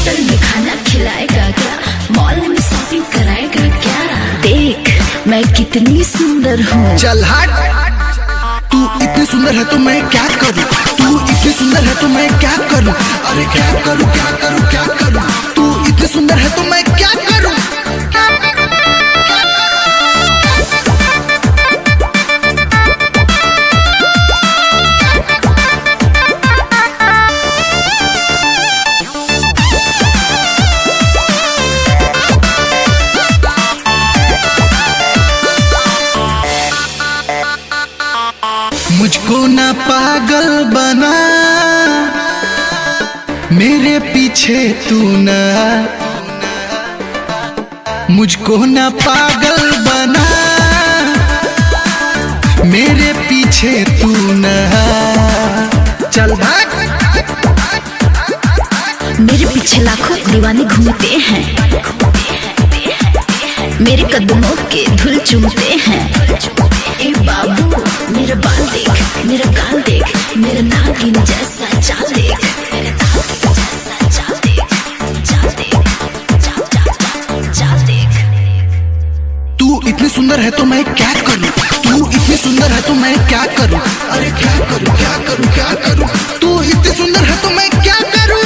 Hotel में खाना खिलाएगा क्या, मॉल में शॉपिंग कराएगा क्या। देख मैं कितनी सुंदर हूँ। चल हट, तू इतनी सुंदर है तो मैं क्या करूँ, तू इतनी सुंदर है तो मैं क्या करूँ, अरे क्या करूँ क्या करूँ क्या करूँ, तू इतनी सुंदर है तो मैं क्या करूँ। मुझको ना पागल बना, मेरे पीछे तू ना, मुझको ना पागल बना, मेरे पीछे तू ना। चल भाग। मेरे पीछे लाखों दीवाने घूमते हैं, मेरे कदमों के धूल चूमते हैं। ए बाबू मेरा बाल देख, मेरा गाल देख, मेरा नागिन जैसा चाल देख, मेरे नागिन जैसा चाल देख, चाल देख, चाल चाल चाल देख। तू इतनी सुंदर है तो मैं क्या करूं, तू इतनी सुंदर है तो मैं क्या करूं, अरे क्या करूं क्या करूं क्या करूं, तू इतनी सुंदर है तो मैं क्या करूं।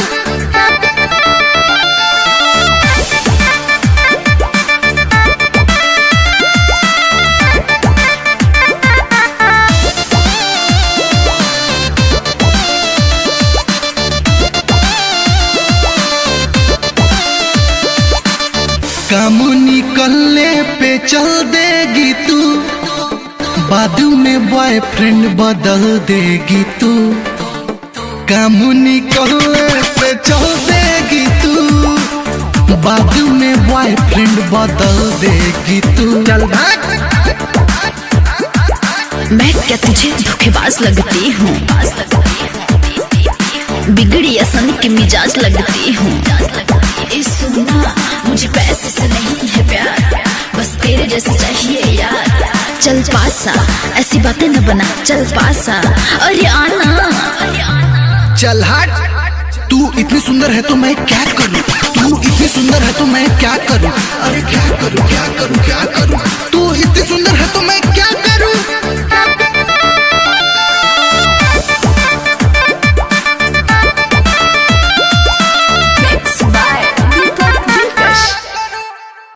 काम निकलने पे चल देगी तू, बाद में बॉयफ्रेंड बदल देगी तू। काम निकलने पे चल देगी तू, बाद में बॉयफ्रेंड बदल देगी तू। चल भाग। मैं क्या तुझे धोखेबाज लगती हूँ, बिगड़ी असन की मिजाज लगती हूँ। सुनना मुझे पैसे से नहीं है प्यार, बस तेरे जैसे चाहिए यार। चल पासा ऐसी बातें न बना, चल पासा अरे आना। चल हट, तू इतनी सुंदर है तो मैं क्या करूं, तू इतनी सुंदर है तो मैं क्या करूं, अरे क्या करूं क्या